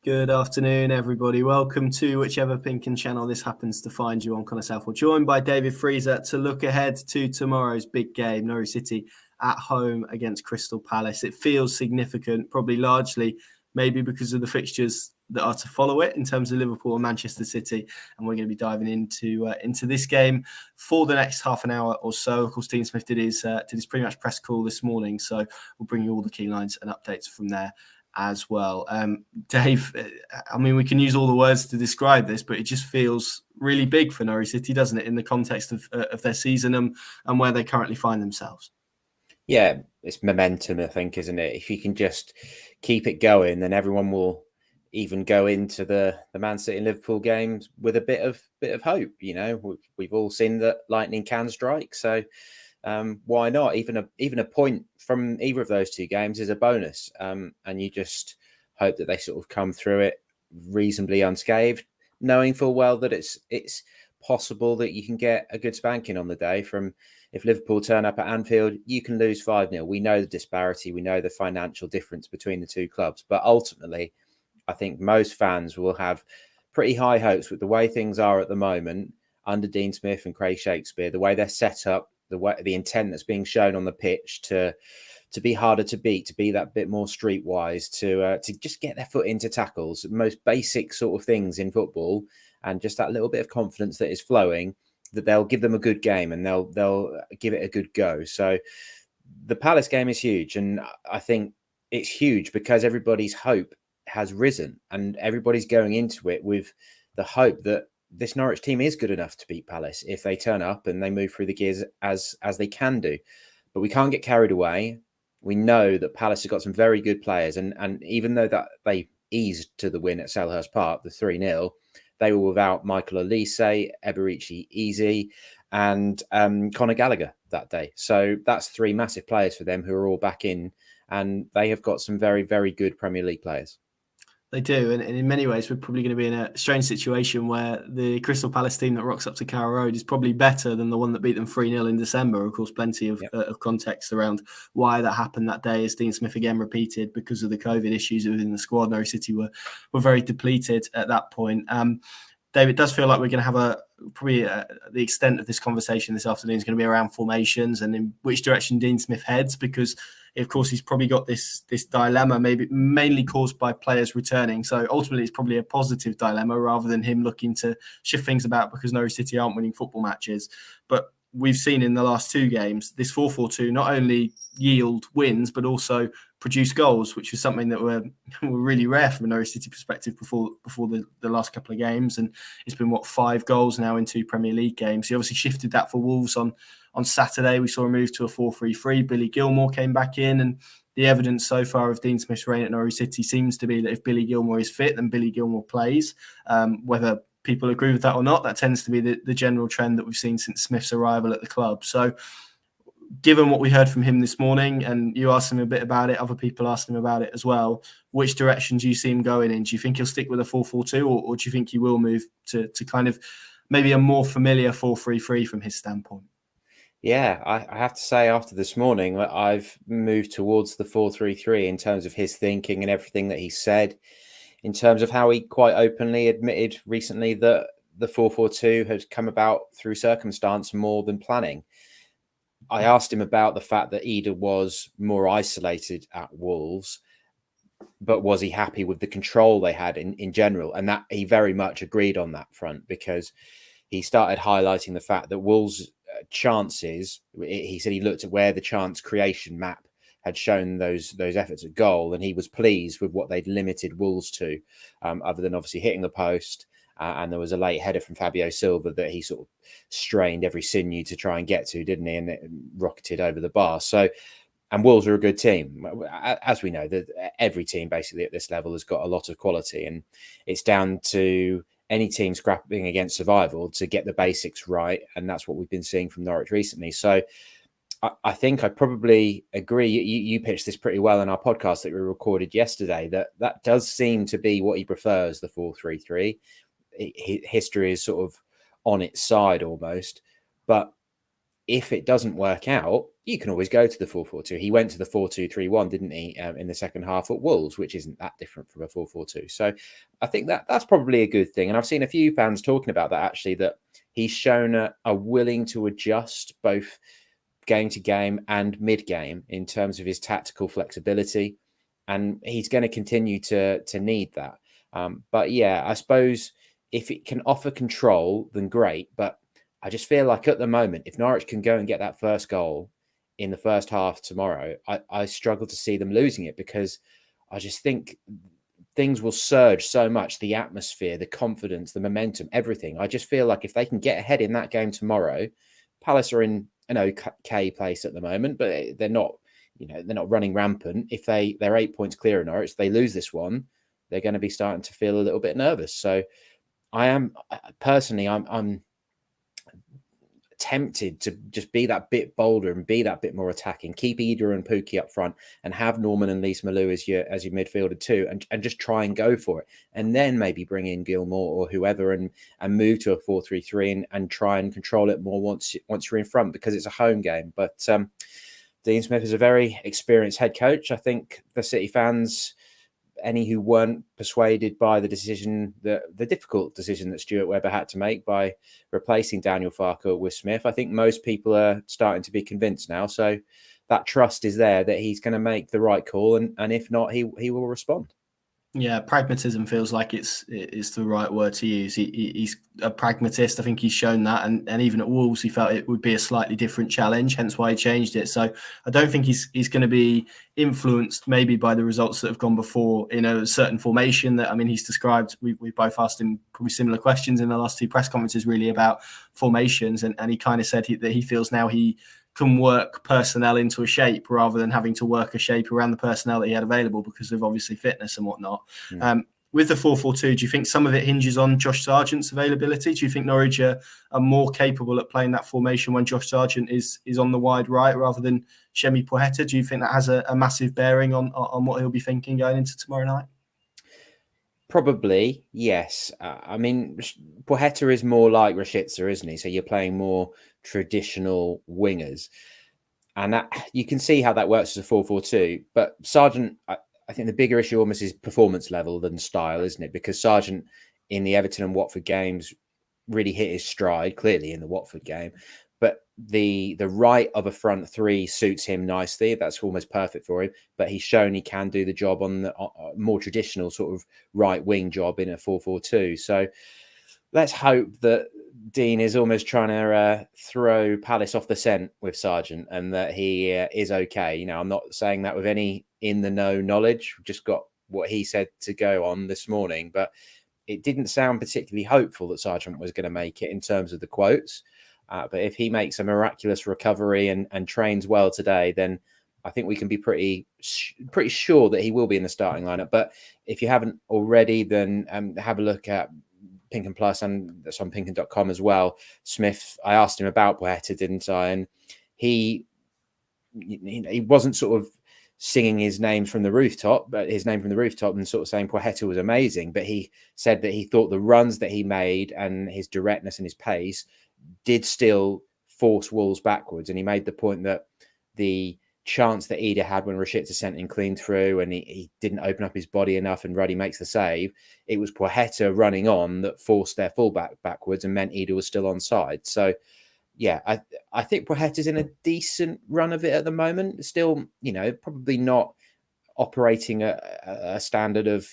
Good afternoon, everybody. Welcome to whichever Pinkin channel this happens to find you on. Connor Southwell, joined by David Freezer to look ahead to tomorrow's big game, Norwich City at home against Crystal Palace. It feels significant, probably largely maybe because of the fixtures that are to follow it in terms of Liverpool and Manchester City. And we're going to be diving into this game for the next half an hour or so. Of course, Dean Smith did his pre-match press call this morning, so we'll bring you all the key lines and updates from there as well. Dave, I mean, we can use all the words to describe this, but it just feels really big for Norwich City, doesn't it, in the context of their season and where they currently find themselves? Yeah, it's momentum, I think, isn't it? If you can just keep it going, then everyone will even go into the Man City and Liverpool games with a bit of hope. You know, we've all seen that lightning can strike, so why not? Even a point from either of those two games is a bonus, and you just hope that they sort of come through it reasonably unscathed, knowing full well that it's possible that you can get a good spanking on the day. From if Liverpool turn up at Anfield, you can lose 5-0. We know the disparity, we know the financial difference between the two clubs, but ultimately, I think most fans will have pretty high hopes with the way things are at the moment under Dean Smith and Craig Shakespeare, the way they're set up, the intent that's being shown on the pitch to be harder to beat, to be that bit more streetwise, to just get their foot into tackles, most basic sort of things in football, and just that little bit of confidence that is flowing, that they'll give them a good game and they'll give it a good go. So the Palace game is huge, and I think it's huge because everybody's hope has risen and everybody's going into it with the hope that this Norwich team is good enough to beat Palace if they turn up and they move through the gears as they can do. But we can't get carried away. We know that Palace have got some very good players, and even though that they eased to the win at Selhurst Park, the 3-0, they were without Michael Olise, Eberici Easy, and Conor Gallagher that day. So that's three massive players for them who are all back in, and they have got some very, very good Premier League players. They do, and in many ways, we're probably going to be in a strange situation where the Crystal Palace team that rocks up to Carrow Road is probably better than the one that beat them 3-0 in December. Of course, plenty of context around why that happened that day, as Dean Smith again repeated, because of the COVID issues within the squad. Norwich City were very depleted at that point. Dave, it does feel like we're going to have the extent of this conversation this afternoon is going to be around formations and in which direction Dean Smith heads, because of course he's probably got this dilemma, maybe mainly caused by players returning. So ultimately it's probably a positive dilemma rather than him looking to shift things about because Norwich City aren't winning football matches. But we've seen in the last two games, this 4-4-2 not only yield wins, but also produce goals, which was something that were really rare from a Norwich City perspective before the last couple of games. And it's been, 5 goals now in 2 Premier League games. He obviously shifted that for Wolves on Saturday. We saw a move to a 4-3-3. Billy Gilmour came back in, and the evidence so far of Dean Smith's reign at Norwich City seems to be that if Billy Gilmour is fit, then Billy Gilmour plays. Whether people agree with that or not, that tends to be the general trend that we've seen since Smith's arrival at the club. So given what we heard from him this morning, and you asked him a bit about it, other people asked him about it as well, which direction do you see him going in? Do you think he'll stick with a 4-4-2 or do you think he will move to kind of maybe a more familiar 4-3-3 from his standpoint? Yeah, I have to say after this morning, I've moved towards the 4-3-3 in terms of his thinking and everything that he said, in terms of how he quite openly admitted recently that the 4-4-2 had come about through circumstance more than planning. I asked him about the fact that Ida was more isolated at Wolves, but was he happy with the control they had in general? And that he very much agreed on that front, because he started highlighting the fact that Wolves' chances, he said he looked at where the chance creation map had shown those efforts at goal, and he was pleased with what they'd limited Wolves to, other than obviously hitting the post. And there was a late header from Fabio Silva that he sort of strained every sinew to try and get to, didn't he? And it rocketed over the bar. So, and Wolves are a good team. As we know, that every team basically at this level has got a lot of quality, and it's down to any team scrapping against survival to get the basics right. And that's what we've been seeing from Norwich recently. So I think I probably agree. You pitched this pretty well in our podcast that we recorded yesterday, that does seem to be what he prefers, the 4-3-3. History is sort of on its side almost. But if it doesn't work out, you can always go to the 4-4-2. He went to the 4-2-3-1, didn't he, in the second half at Wolves, which isn't that different from a 4-4-2. So I think that's probably a good thing. And I've seen a few fans talking about that, actually, that he's shown a willing to adjust both game to game and mid-game in terms of his tactical flexibility. And he's going to continue to need that. But yeah, I suppose if it can offer control, then great. But I just feel like at the moment, if Norwich can go and get that first goal in the first half tomorrow, I struggle to see them losing it, because I just think things will surge so much. The atmosphere, the confidence, the momentum, everything. I just feel like if they can get ahead in that game tomorrow, Palace are in an okay place at the moment, but they're not, they're not running rampant. If they're 8 points clear of Norwich, they lose this one, they're going to be starting to feel a little bit nervous. So I'm tempted to just be that bit bolder and be that bit more attacking. Keep Ida and Pookie up front and have Norman and Lise Malou as your midfielder too, and just try and go for it. And then maybe bring in Gilmore or whoever and move to a 4-3-3 and try and control it more once you're in front, because it's a home game. But Dean Smith is a very experienced head coach. I think the City fans, any who weren't persuaded by the difficult decision that Stuart Webber had to make by replacing Daniel Farke with Smith, I think most people are starting to be convinced now. So that trust is there that he's going to make the right call, and if not, he will respond. Yeah, pragmatism feels like it's the right word to use. He's a pragmatist. I think he's shown that, and even at Wolves, he felt it would be a slightly different challenge, hence why he changed it. So I don't think he's going to be influenced maybe by the results that have gone before in a certain formation that, he's described. We both asked him probably similar questions in the last two press conferences really about formations, and he kind of said that he feels now he can work personnel into a shape rather than having to work a shape around the personnel that he had available because of obviously fitness and whatnot. With the 4-4-2, do you think some of it hinges on Josh Sargent's availability? Do you think Norwich are more capable at playing that formation when Josh Sargent is on the wide right rather than Shemi Poheta? Do you think that has a massive bearing on what he'll be thinking going into tomorrow night? Probably, yes. Poheta is more like Rashica, isn't he? So you're playing more traditional wingers. And that you can see how that works as a 4-4-2. But Sargent, I think the bigger issue almost is performance level than style, isn't it? Because Sargent in the Everton and Watford games really hit his stride, clearly in the Watford game. But the right of a front three suits him nicely. That's almost perfect for him. But he's shown he can do the job on the more traditional sort of right wing job in a 4-4-2. So let's hope that Dean is almost trying to throw Palace off the scent with Sargent and that he is okay. I'm not saying that with any in the know knowledge. We've just got what he said to go on this morning, but it didn't sound particularly hopeful that Sargent was going to make it in terms of the quotes. But if he makes a miraculous recovery and trains well today, then I think we can be pretty sure that he will be in the starting lineup. But if you haven't already, then have a look at Pink and Plus, and that's on pinkand.com as well. Smith, I asked him about Poheta, didn't I? And he wasn't sort of singing his name from the rooftop, and sort of saying Poheta was amazing. But he said that he thought the runs that he made and his directness and his pace did still force Wolves backwards. And he made the point that the chance that Ida had when Rashica sent him clean through and he didn't open up his body enough and Ruddy makes the save, it was Poheta running on that forced their fullback backwards and meant Ida was still onside. So yeah, I think Poheta's in a decent run of it at the moment. Still, probably not operating a standard of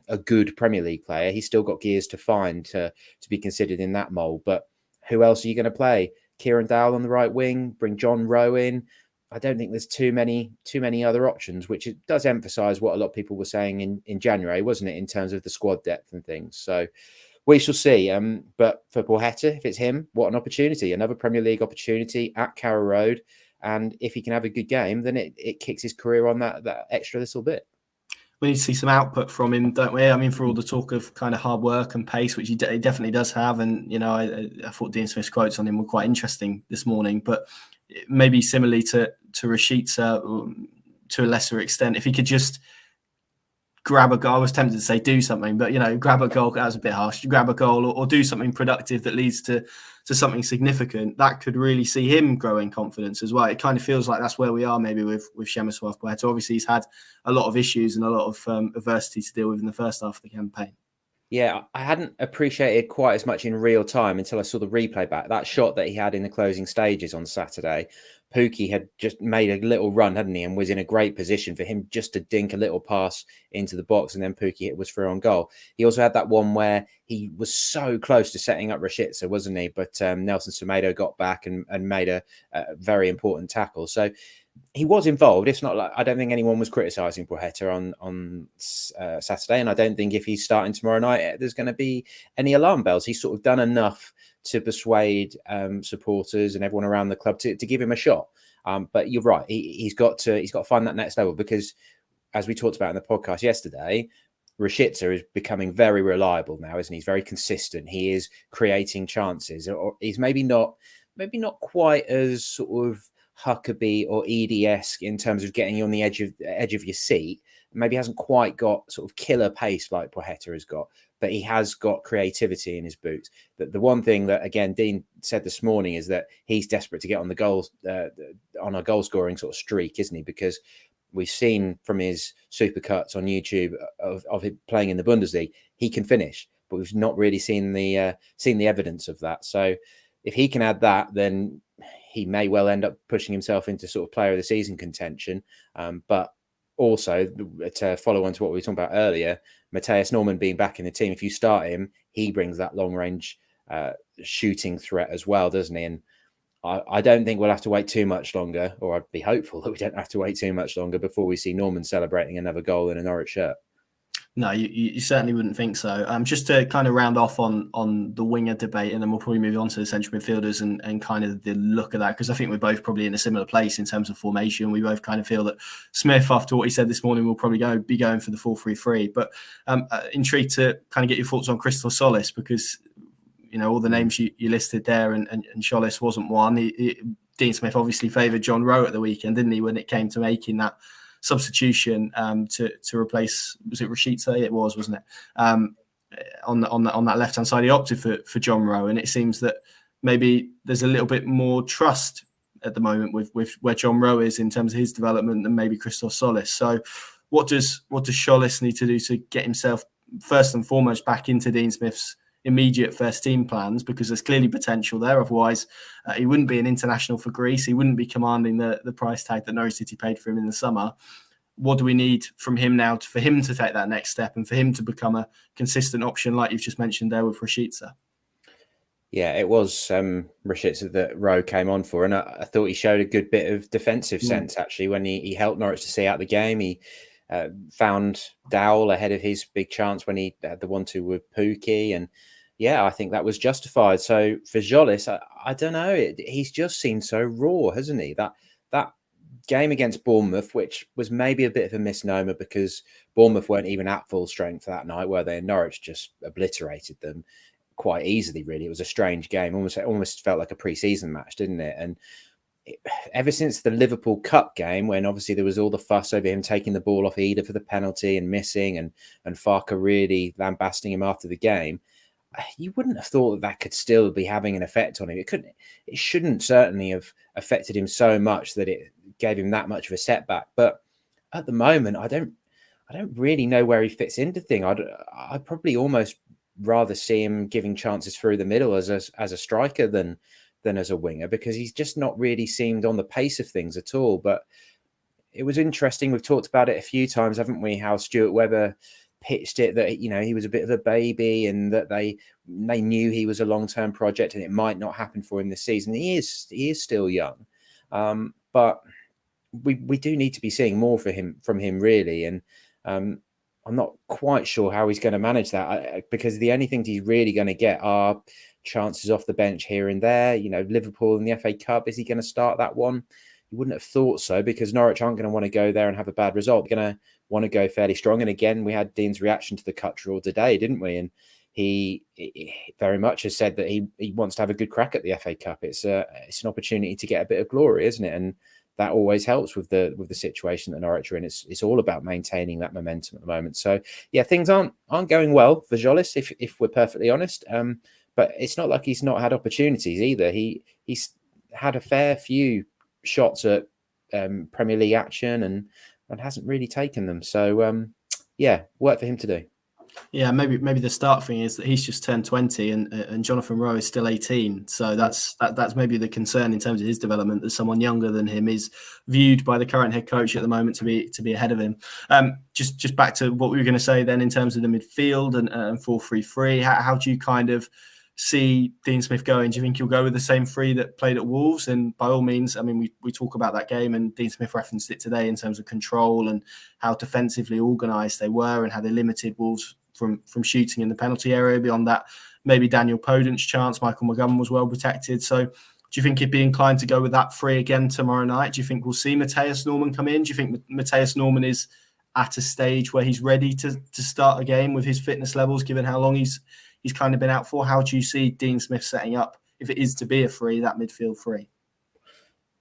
a good Premier League player. He's still got gears to find to be considered in that mould. But who else are you going to play? Kieran Dowell on the right wing, bring John Rowe in. I don't think there's too many other options, which it does emphasise what a lot of people were saying in January, wasn't it, in terms of the squad depth and things. So we shall see. But for Poheta, if it's him, what an opportunity. Another Premier League opportunity at Carrow Road. And if he can have a good game, then it kicks his career on that extra little bit. We need to see some output from him, don't we? For all the talk of kind of hard work and pace, which he definitely does have. And, I thought Dean Smith's quotes on him were quite interesting this morning. But maybe similarly to Rashica, to a lesser extent, if he could just grab a goal, I was tempted to say do something, but, grab a goal, that was a bit harsh, grab a goal or do something productive that leads to to something significant, that could really see him grow in confidence as well. It kind of feels like that's where we are maybe with Przemysław Boeta. Obviously, he's had a lot of issues and a lot of adversity to deal with in the first half of the campaign. Yeah, I hadn't appreciated quite as much in real time until I saw the replay back. That shot that he had in the closing stages on Saturday, Pukki had just made a little run, hadn't he, and was in a great position for him just to dink a little pass into the box, and then Pukki was through on goal. He also had that one where he was so close to setting up Rashica, wasn't he? But Nelson Semedo got back and made a very important tackle. So he was involved. It's not like I don't think anyone was criticising Boeta on Saturday, and I don't think if he's starting tomorrow night, there's going to be any alarm bells. He's sort of done enough to persuade supporters and everyone around the club to give him a shot. But you're right; he's got to find that next level because, as we talked about in the podcast yesterday, Rashica is becoming very reliable now, isn't he? He's very consistent. He is creating chances, or he's maybe not quite as sort of Huckabee or Edie-esque in terms of getting you on the edge of your seat. Maybe hasn't quite got sort of killer pace like Boeta has got, but he has got creativity in his boots. The one thing that, again, Dean said this morning is that he's desperate to get on the goals on a goal scoring sort of streak, isn't he? Because we've seen from his supercuts on YouTube of him playing in the Bundesliga, he can finish, but we've not really seen the evidence of that. So if he can add that, then he may well end up pushing himself into sort of player of the season contention. But also, to follow on to what we were talking about earlier, Matthias Norman being back in the team, if you start him, he brings that long range shooting threat as well, doesn't he? And I don't think we'll have to wait too much longer, or I'd be hopeful that we don't have to wait too much longer before we see Norman celebrating another goal in a Norwich shirt. No, you certainly wouldn't think so. Just to kind of round off on the winger debate, and then we'll probably move on to the central midfielders and kind of the look of that, because I think we're both probably in a similar place in terms of formation. We both kind of feel that Smith, after what he said this morning, will probably be going for the 4-3-3. But intrigued to kind of get your thoughts on Crystal Tsoulas, because all the names you listed there, and Tsoulas wasn't one. Dean Smith obviously favoured John Rowe at the weekend, didn't he, when it came to making that substitution to replace, was it Rashica? It was, wasn't it? On that left hand side, he opted for John Rowe, and it seems that maybe there's a little bit more trust at the moment with where John Rowe is in terms of his development than maybe Crystal Tsoulas. So, what does Tsoulas need to do to get himself first and foremost back into Dean Smith's immediate first team plans, because there's clearly potential there. Otherwise, he wouldn't be an international for Greece. He wouldn't be commanding the price tag that Norwich City paid for him in the summer. What do we need from him now for him to take that next step and for him to become a consistent option, like you've just mentioned there with Rashica? Yeah, it was Rashica that Rowe came on for, and I thought he showed a good bit of defensive sense, actually, when he helped Norwich to see out the game. He found Dowell ahead of his big chance when he had the 1-2 with Pukki, and yeah, I think that was justified. So for Tsoulas, I don't know. He's just seemed so raw, hasn't he? That game against Bournemouth, which was maybe a bit of a misnomer because Bournemouth weren't even at full strength that night, were they? Norwich just obliterated them quite easily, really. It was a strange game. Almost felt like a pre-season match, didn't it? And ever since the Liverpool Cup game, when obviously there was all the fuss over him taking the ball off Eder for the penalty and missing, and Farke really lambasting him after the game, you wouldn't have thought that could still be having an effect on him. It shouldn't certainly have affected him so much that it gave him that much of a setback. But at the moment, I don't really know where he fits into things. I'd probably almost rather see him giving chances through the middle as a striker than as a winger, because he's just not really seemed on the pace of things at all. But it was interesting. We've talked about it a few times, haven't we? How Stuart Webber pitched it that he was a bit of a baby, and that they knew he was a long-term project and it might not happen for him this season. He is still young, but we do need to be seeing more from him really. And I'm not quite sure how he's going to manage that, because the only things he's really going to get are chances off the bench here and there. Liverpool in the FA Cup, is he going to start that one? You wouldn't have thought so, because Norwich aren't going to want to go there and have a bad result. They're going to want to go fairly strong. And again, we had Dean's reaction to the cut draw today, didn't we? And he very much has said that he wants to have a good crack at the FA Cup. It's an opportunity to get a bit of glory, isn't it? And that always helps with the situation that Norwich are in. It's all about maintaining that momentum at the moment. So yeah, things aren't going well for Tsoulas, if we're perfectly honest. but it's not like he's not had opportunities either. He's had a fair few shots at Premier League action and hasn't really taken them. So yeah, work for him to do. Yeah, maybe the start thing is that he's just turned 20 and Jonathan Rowe is still 18. So that's maybe the concern in terms of his development, that someone younger than him is viewed by the current head coach at the moment to be ahead of him. Just back to what we were going to say then in terms of the midfield and 4-3-3. How do you kind of see Dean Smith going? Do you think he'll go with the same three that played at Wolves? And by all means, I mean, we talk about that game, and Dean Smith referenced it today in terms of control and how defensively organised they were and how they limited Wolves from shooting in the penalty area. Beyond that, maybe Daniel Podent's chance, Michael McGovern was well protected. So do you think he'd be inclined to go with that three again tomorrow night? Do you think we'll see Matthias Norman come in? Do you think Matthias Norman is at a stage where he's ready to start a game with his fitness levels, given how long he's kind of been out for? How do you see Dean Smith setting up, if it is to be a three, that midfield three?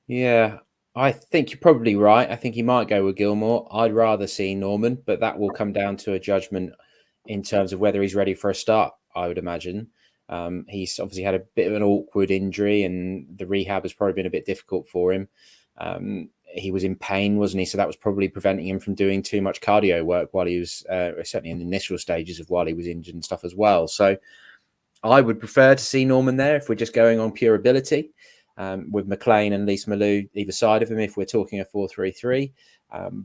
Yeah, I think you're probably right. I think he might go with Gilmour. I'd rather see Norman, but that will come down to a judgment in terms of whether he's ready for a start, I would imagine. He's obviously had a bit of an awkward injury and the rehab has probably been a bit difficult for him. He was in pain, wasn't he? So that was probably preventing him from doing too much cardio work while he was, certainly in the initial stages of while he was injured and stuff as well. So I would prefer to see Norman there if we're just going on pure ability, with McLean and Lees-Malou either side of him if we're talking a 4-3-3.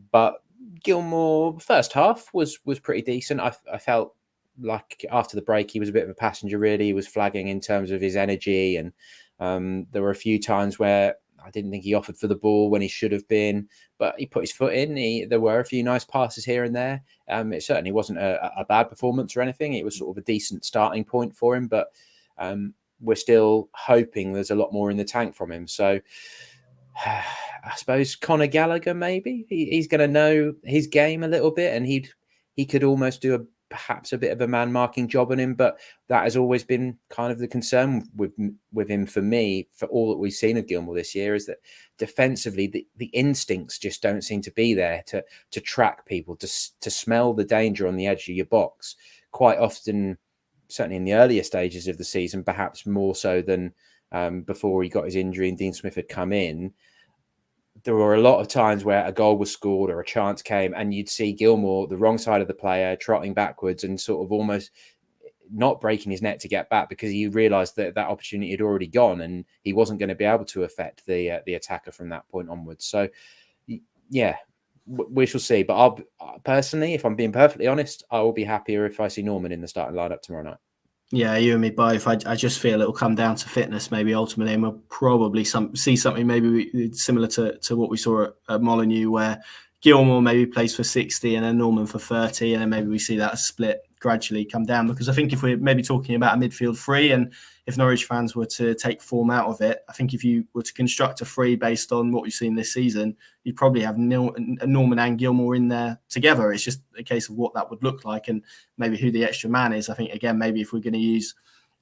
But Gilmour, first half was pretty decent. I felt like after the break he was a bit of a passenger, really. He was flagging in terms of his energy, and there were a few times where I didn't think he offered for the ball when he should have been, but he put his foot in. There were a few nice passes here and there. It certainly wasn't a bad performance or anything. It was sort of a decent starting point for him, but we're still hoping there's a lot more in the tank from him. So I suppose Conor Gallagher, maybe he's going to know his game a little bit, and he could almost do perhaps a bit of a man marking job on him. But that has always been kind of the concern with him for me, for all that we've seen of Gilmour this year, is that defensively the instincts just don't seem to be there to track people, to smell the danger on the edge of your box. Quite often, certainly in the earlier stages of the season, perhaps more so than before he got his injury and Dean Smith had come in, there were a lot of times where a goal was scored or a chance came and you'd see Gilmour, the wrong side of the player, trotting backwards and sort of almost not breaking his neck to get back, because he realised that opportunity had already gone and he wasn't going to be able to affect the attacker from that point onwards. So, yeah, we shall see. But I'll personally, if I'm being perfectly honest, I will be happier if I see Norman in the starting lineup tomorrow night. Yeah, you and me both. I just feel it'll come down to fitness, maybe ultimately, and we'll probably see something maybe similar to what we saw at Molineux, where Gilmour maybe plays for 60 and then Norman for 30, and then maybe we see that split gradually come down. Because I think if we're maybe talking about a midfield three, and if Norwich fans were to take form out of it, I think if you were to construct a three based on what we've seen this season, you'd probably have Norman and Gilmour in there together. It's just a case of what that would look like and maybe who the extra man is. I think, again, maybe if we're going to use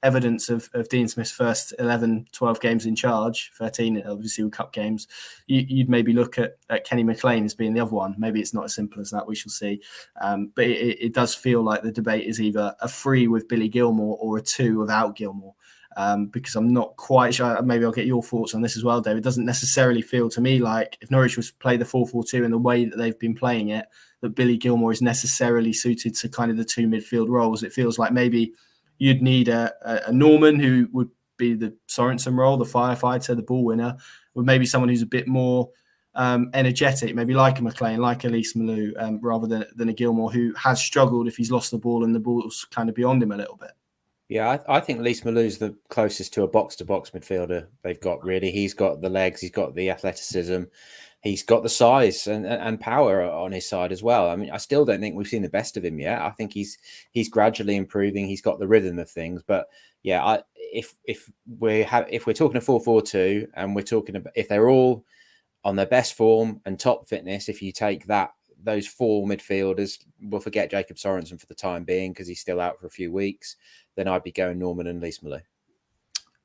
evidence of Dean Smith's first 11, 12 games in charge, 13 obviously with cup games, you'd maybe look at Kenny McLean as being the other one. Maybe it's not as simple as that, we shall see. But it does feel like the debate is either a 3 with Billy Gilmour or a 2 without Gilmour. Because I'm not quite sure, maybe I'll get your thoughts on this as well, Dave. It doesn't necessarily feel to me like if Norwich was to play the 4-4-2 in the way that they've been playing it, that Billy Gilmour is necessarily suited to kind of the 2 midfield roles. It feels like maybe you'd need a Norman who would be the Sorensen role, the firefighter, the ball winner, with maybe someone who's a bit more energetic, maybe like a McLean, like a Lees-Malou, rather than a Gilmour who has struggled if he's lost the ball and the ball's kind of beyond him a little bit. Yeah, I think Lees-Malou's the closest to a box-to-box midfielder they've got, really. He's got the legs, he's got the athleticism, he's got the size and power on his side as well. I mean, I still don't think we've seen the best of him yet. I think he's gradually improving. He's got the rhythm of things. But yeah, if we're talking a 4-4-2 and we're talking about if they're all on their best form and top fitness, if you take those 4 midfielders, we'll forget Jacob Sorensen for the time being because he's still out for a few weeks, then I'd be going Norman and Lees-Malou.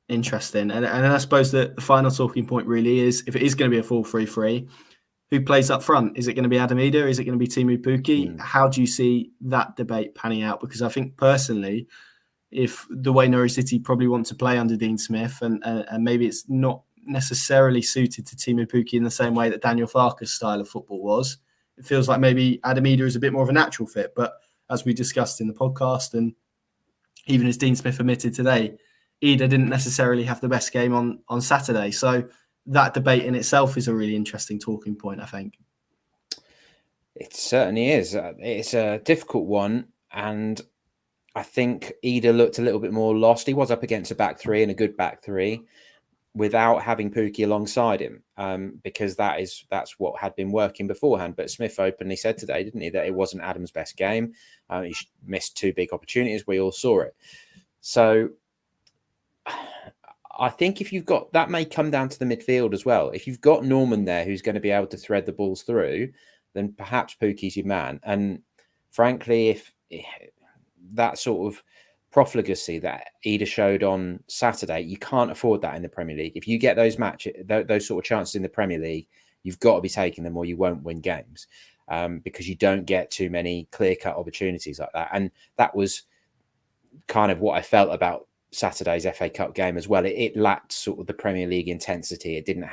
Interesting. And I suppose that the final talking point really is, if it is going to be a 4-3-3, who plays up front? Is it going to be Adam Ida? Is it going to be Timu Pukki? How do you see that debate panning out? Because I think personally, if the way Norwich City probably want to play under Dean Smith, and maybe it's not necessarily suited to Teemu Pukki in the same way that Daniel Farke's style of football was. It feels like maybe Adam Idah is a bit more of a natural fit. But as we discussed in the podcast, and even as Dean Smith admitted today, Idah didn't necessarily have the best game on Saturday. So that debate in itself is a really interesting talking point, I think. It certainly is. It's a difficult one. And I think Idah looked a little bit more lost. He was up against a back three and a good back three without having Pukki alongside him, because that's what had been working beforehand. But Smith openly said today, didn't he, that it wasn't Adam's best game. He missed two big opportunities. We all saw it. So I think if you've got, that may come down to the midfield as well. If you've got Norman there who's going to be able to thread the balls through, then perhaps Pukki's your man. And frankly, if that sort of profligacy that Idah showed on Saturday, you can't afford that in the Premier League. If you get those those sort of chances in the Premier League, you've got to be taking them or you won't win games, because you don't get too many clear-cut opportunities like that. And that was kind of what I felt about Saturday's FA Cup game as well. It lacked sort of the Premier League intensity. It didn't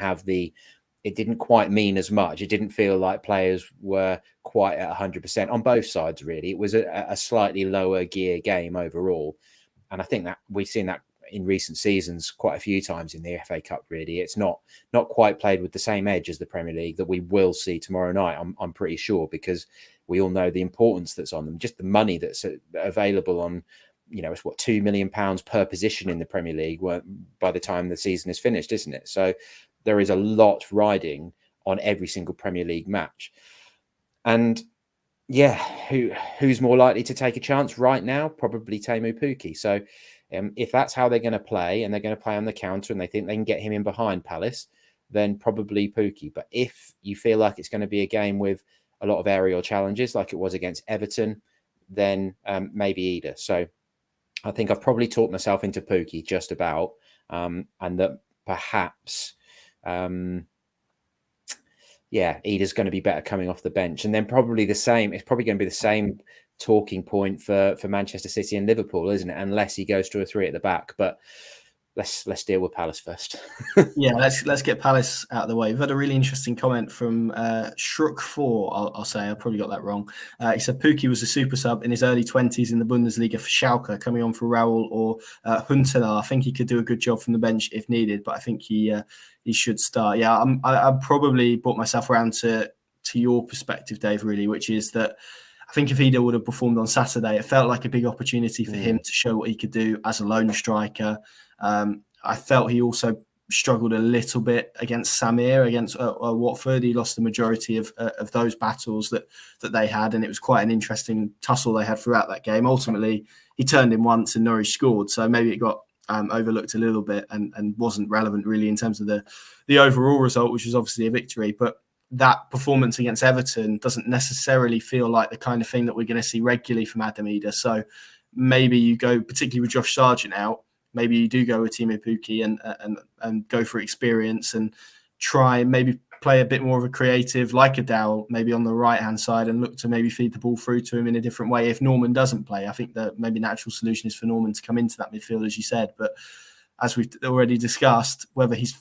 quite mean as much. It didn't feel like players were quite at 100% on both sides, really. It was a slightly lower gear game overall. And I think that we've seen that in recent seasons quite a few times in the FA Cup, really. It's not quite played with the same edge as the Premier League that we will see tomorrow night, I'm pretty sure, because we all know the importance that's on them. Just the money that's available on, it's what, £2 million per position in the Premier League by the time the season is finished, isn't it? So there is a lot riding on every single Premier League match. And yeah, who's more likely to take a chance right now? Probably Teemu Pukki. So if that's how they're going to play, and they're going to play on the counter and they think they can get him in behind Palace, then probably Pukki. But if you feel like it's going to be a game with a lot of aerial challenges like it was against Everton, then maybe Idah. So I think I've probably talked myself into Pukki just about, and that perhaps Idah's going to be better coming off the bench. And then probably the same, it's probably going to be the same talking point for Manchester City and Liverpool, isn't it? Unless he goes to a three at the back. But let's deal with Palace first. Yeah, let's get Palace out of the way. We've had a really interesting comment from Shrook4, I'll say. I probably got that wrong. He said Pukki was a super sub in his early 20s in the Bundesliga for Schalke, coming on for Raul or Huntelaar. I think he could do a good job from the bench if needed, but I think he should start. Yeah, I probably brought myself around to your perspective, Dave, really, which is that I think if Idah would have performed on Saturday, it felt like a big opportunity for him to show what he could do as a lone striker. I felt he also struggled a little bit against Samir, against Watford. He lost the majority of those battles that they had, and it was quite an interesting tussle they had throughout that game. Ultimately, he turned in once and Norwich scored, so maybe it got overlooked a little bit and wasn't relevant really in terms of the overall result, which was obviously a victory. But that performance against Everton doesn't necessarily feel like the kind of thing that we're going to see regularly from Adam Idah. So maybe you go, particularly with Josh Sargent out, maybe you do go with Teemu Pukki and go for experience and try maybe play a bit more of a creative, like a Dow, maybe on the right-hand side, and look to maybe feed the ball through to him in a different way if Norman doesn't play. I think that maybe natural solution is for Norman to come into that midfield, as you said. But as we've already discussed, whether he's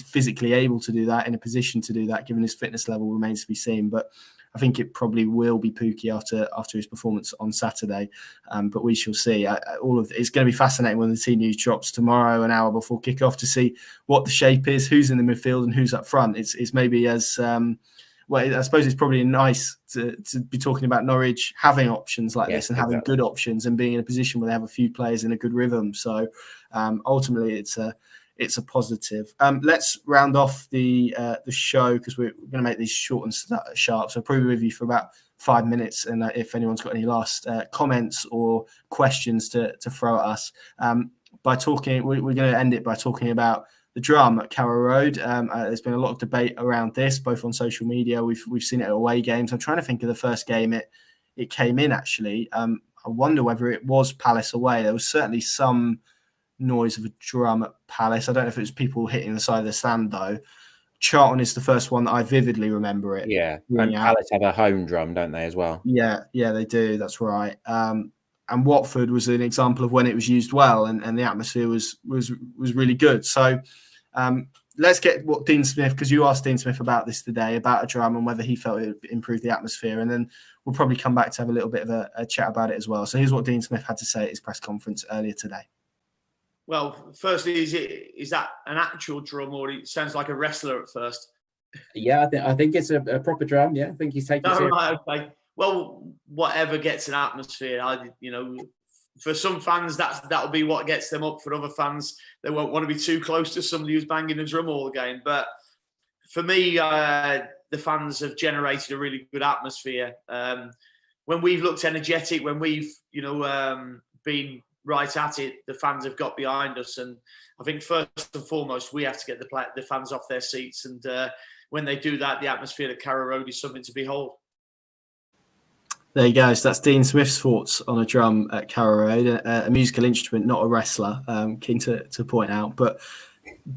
physically able to do that, in a position to do that, given his fitness level, remains to be seen. But I think it probably will be Pukki after his performance on Saturday, but we shall see. It's going to be fascinating when the team news drops tomorrow, an hour before kickoff, to see what the shape is, who's in the midfield and who's up front. It's maybe as I suppose it's probably nice to be talking about Norwich having options like this and having good options and being in a position where they have a few players in a good rhythm. So ultimately, it's a positive. Let's round off the show because we're going to make these short and sharp. So I'll probably be with you for about 5 minutes. And if anyone's got any last comments or questions to throw at us, we're going to end it by talking about the drum at Carrow Road. There's been a lot of debate around this, both on social media. We've seen it at away games. I'm trying to think of the first game it came in, actually. I wonder whether it was Palace away. There was certainly some noise of a drum at Palace. I don't know if it was people hitting the side of the stand, though. Charlton is the first one that I vividly remember it. Yeah, and Palace have a home drum, don't they, as well? Yeah, they do. That's right. Watford was an example of when it was used well, and the atmosphere was really good. So let's get what Dean Smith, because you asked Dean Smith about this today, about a drum and whether he felt it would improve the atmosphere, and then we'll probably come back to have a little bit of a chat about it as well. So here's what Dean Smith had to say at his press conference earlier today. Well, firstly, is that an actual drum, or it sounds like a wrestler at first? Yeah, I think it's a proper drum. Yeah, I think he's taking it. Right, okay. Well, whatever gets an atmosphere, for some fans that'll be what gets them up. For other fans, they won't want to be too close to somebody who's banging a drum all the game. But for me, the fans have generated a really good atmosphere. When we've looked energetic, when we've been right at it, the fans have got behind us. And I think first and foremost, we have to get the fans off their seats. And when they do that, the atmosphere at Carrow Road is something to behold. There you go. So that's Dean Smith's thoughts on a drum at Carrow Road, a musical instrument, not a wrestler. Keen to point out, but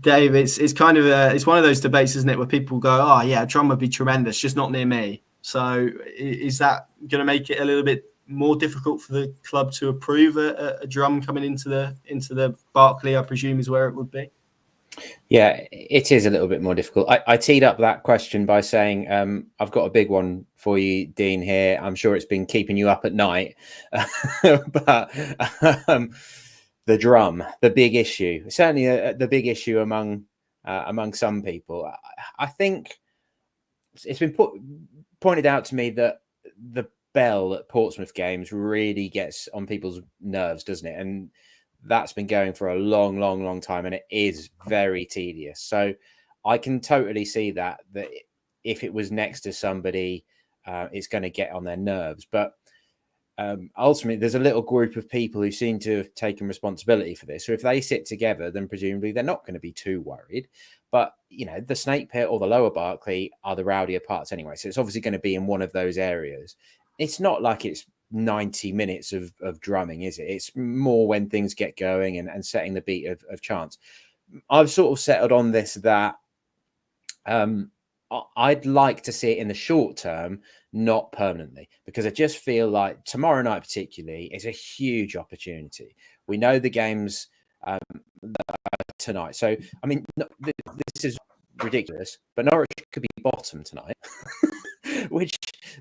Dave, it's kind of it's one of those debates, isn't it, where people go, "Oh yeah, a drum would be tremendous, just not near me." So is that going to make it a little bit more difficult for the club to approve a drum coming into the Barclay? I presume is where it would be. Yeah, it is a little bit more difficult. I teed up that question by saying, I've got a big one for you, Dean, here. I'm sure it's been keeping you up at night. But the drum, the big issue, certainly the big issue among some people. I think it's been pointed out to me that the bell at Portsmouth games really gets on people's nerves, doesn't it? And that's been going for a long time, and it is very tedious. So I can totally see that if it was next to somebody, it's going to get on their nerves. But ultimately, there's a little group of people who seem to have taken responsibility for this. So if they sit together, then presumably they're not going to be too worried. But, the Snake Pit or the Lower Barclay are the rowdier parts anyway. So it's obviously going to be in one of those areas. It's not like it's 90 minutes of drumming, is it? It's more when things get going and setting the beat of chants. I've sort of settled on this that I'd like to see it in the short term, not permanently, because I just feel like tomorrow night particularly is a huge opportunity. We know the games tonight. So, I mean, this is ridiculous, but Norwich could be bottom tonight, which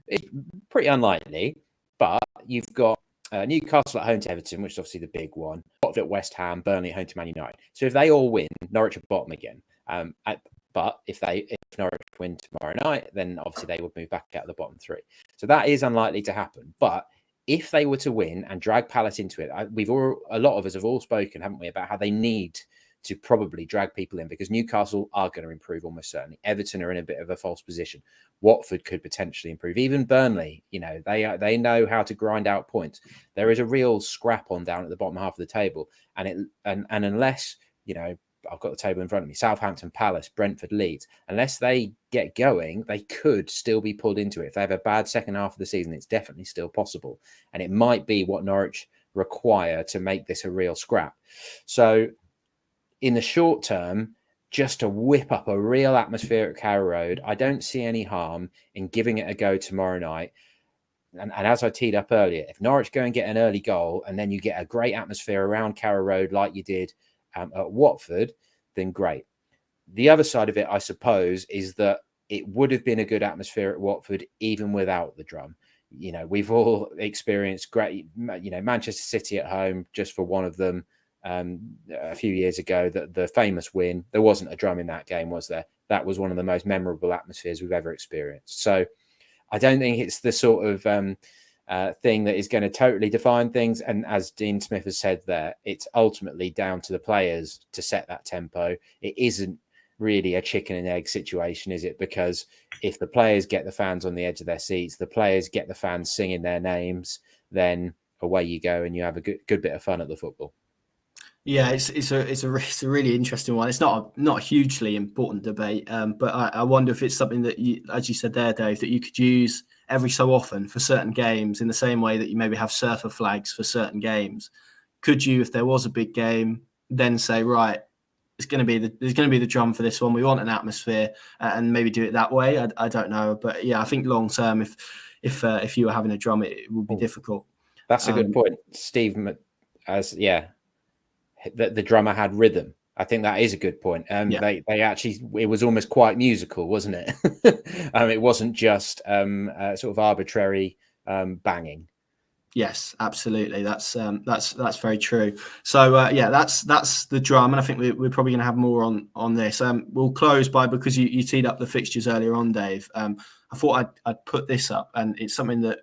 is pretty unlikely. But you've got Newcastle at home to Everton, which is obviously the big one. Watford at West Ham, Burnley at home to Man United. So if they all win, Norwich are bottom again. But if Norwich win tomorrow night, then obviously they would move back out of the bottom three. So that is unlikely to happen. But if they were to win and drag Palace into it, a lot of us have all spoken, haven't we, about how they need to probably drag people in, because Newcastle are going to improve almost certainly. Everton are in a bit of a false position. Watford could potentially improve. Even Burnley, they know how to grind out points. There is a real scrap on down at the bottom half of the table, and unless I've got the table in front of me: Southampton, Palace, Brentford, Leeds. Unless they get going, they could still be pulled into it. If they have a bad second half of the season, it's definitely still possible, and it might be what Norwich require to make this a real scrap. So in the short term, just to whip up a real atmosphere at Carrow Road, I don't see any harm in giving it a go tomorrow night. And as I teed up earlier, if Norwich go and get an early goal and then you get a great atmosphere around Carrow Road like you did at Watford, then great. The other side of it, I suppose, is that it would have been a good atmosphere at Watford even without the drum. We've all experienced great, Manchester City at home, just for one of them, a few years ago, the famous win. There wasn't a drum in that game, was there? That was one of the most memorable atmospheres we've ever experienced. So I don't think it's the sort of thing that is going to totally define things. And as Dean Smith has said there, it's ultimately down to the players to set that tempo. It isn't really a chicken and egg situation, is it? Because if the players get the fans on the edge of their seats, the players get the fans singing their names, then away you go and you have a good bit of fun at the football. Yeah, it's a really interesting one. It's not a hugely important debate, but I wonder if it's something that you, as you said there, Dave, that you could use every so often for certain games, in the same way that you maybe have surfer flags for certain games. Could you, if there was a big game, then say, right, there's going to be the drum for this one. We want an atmosphere, and maybe do it that way. I don't know, but yeah, I think long term, if you were having a drum, it would be difficult. That's a good point, Steve. The drummer had rhythm. I think that is a good point. They actually, it was almost quite musical, wasn't it? It wasn't just sort of arbitrary banging. Yes, absolutely. That's very true. So that's the drum, and I think we're probably going to have more on this. We'll close by, because you teed up the fixtures earlier on, Dave. I thought I'd put this up, and it's something that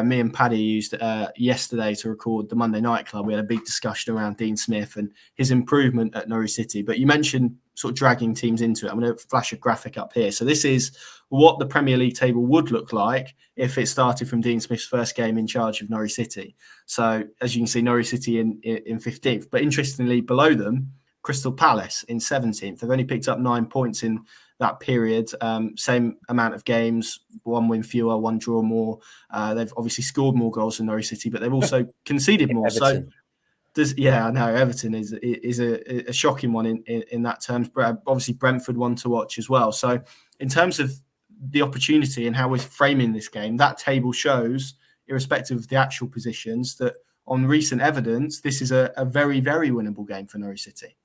me and Paddy used yesterday to record the Monday Night Club. We had a big discussion around Dean Smith and his improvement at Norwich City. But you mentioned sort of dragging teams into it. I'm going to flash a graphic up here. So this is what the Premier League table would look like if it started from Dean Smith's first game in charge of Norwich City. So as you can see, Norwich City in 15th. But interestingly, below them, Crystal Palace in 17th. They've only picked up 9 points in that period. Same amount of games, one win fewer, one draw more. They've obviously scored more goals than Norwich City, but they've also conceded more. Everton. So I know Everton is a shocking one in that terms. Obviously Brentford one to watch as well. So in terms of the opportunity and how we're framing this game, that table shows, irrespective of the actual positions, that on recent evidence, this is a very, very winnable game for Norwich City.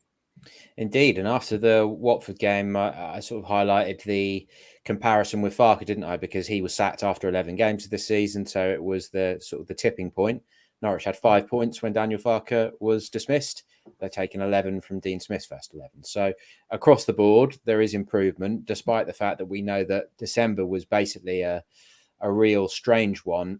Indeed, and after the Watford game, I sort of highlighted the comparison with Farke, didn't I? Because he was sacked after 11 games this season, so it was the tipping point. Norwich had 5 points when Daniel Farke was dismissed. They're taking 11 from Dean Smith's first 11. So across the board, there is improvement, despite the fact that we know that December was basically a real strange one.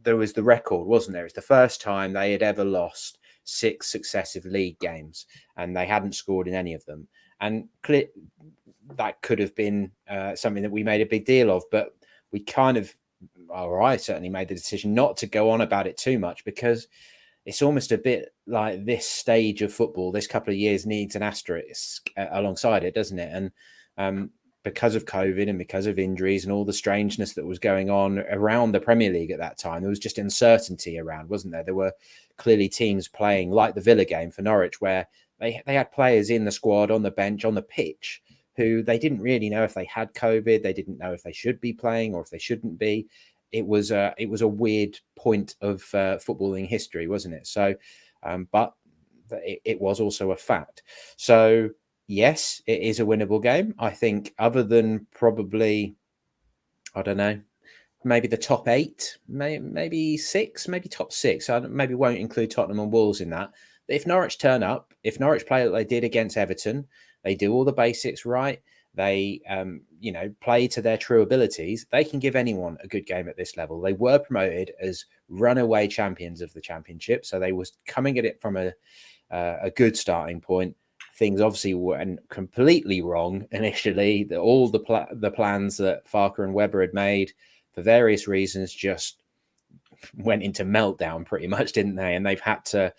There was the record, wasn't there? It's the first time they had ever lost 6 successive league games, and they hadn't scored in any of them. And that could have been something that we made a big deal of, but we kind of, or I certainly made the decision not to go on about it too much, because it's almost a bit like this stage of football, this couple of years needs an asterisk alongside it, doesn't it? And because of COVID and because of injuries and all the strangeness that was going on around the Premier League at that time, there was just uncertainty around, wasn't there? There were clearly teams playing like the Villa game for Norwich, where they had players in the squad, on the bench, on the pitch, who they didn't really know if they had COVID. They didn't know if they should be playing or if they shouldn't be. It was a weird point of footballing history, wasn't it? So, but it was also a fact. So, yes, it is a winnable game. I think, other than probably, I don't know, maybe the top 8, maybe 6, maybe top 6. I maybe won't include Tottenham and Wolves in that. But if Norwich turn up, if Norwich play like they did against Everton, they do all the basics right, they play to their true abilities, they can give anyone a good game at this level. They were promoted as runaway champions of the Championship, so they was coming at it from a good starting point. Things obviously went completely wrong initially. All the plans that Farke and Webber had made, for various reasons, just went into meltdown pretty much, didn't they? And they've had to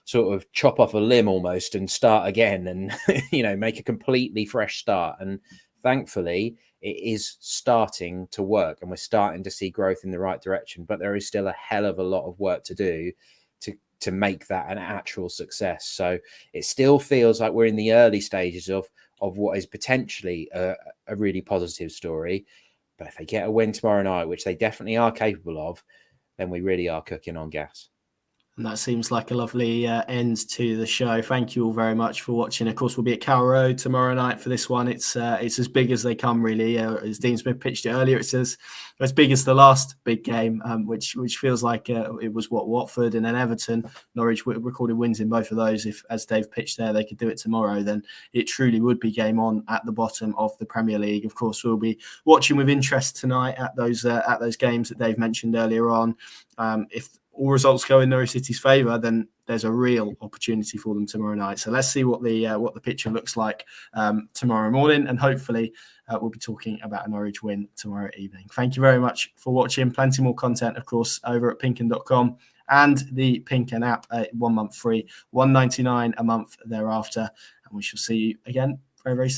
sort of chop off a limb almost and start again and, make a completely fresh start. And thankfully, it is starting to work and we're starting to see growth in the right direction. But there is still a hell of a lot of work to do to make that an actual success. So it still feels like we're in the early stages of what is potentially a really positive story. But if they get a win tomorrow night, which they definitely are capable of, then we really are cooking on gas. And that seems like a lovely end to the show. Thank you all very much for watching. Of course, we'll be at Carrow Road tomorrow night for this one. It's as big as they come, really. As Dean Smith pitched it earlier, it's as big as the last big game, which feels like it was Watford and then Everton. Norwich recorded wins in both of those. If, as Dave pitched there, they could do it tomorrow, then it truly would be game on at the bottom of the Premier League. Of course, we'll be watching with interest tonight at those games that Dave mentioned earlier on. If all results go in Norwich City's favour, then there's a real opportunity for them tomorrow night. So let's see what the picture looks like tomorrow morning, and hopefully we'll be talking about a Norwich win tomorrow evening. Thank you very much for watching. Plenty more content, of course, over at pinken.com and the Pinken app, 1 month free, $1.99 a month thereafter. And we shall see you again very, very soon.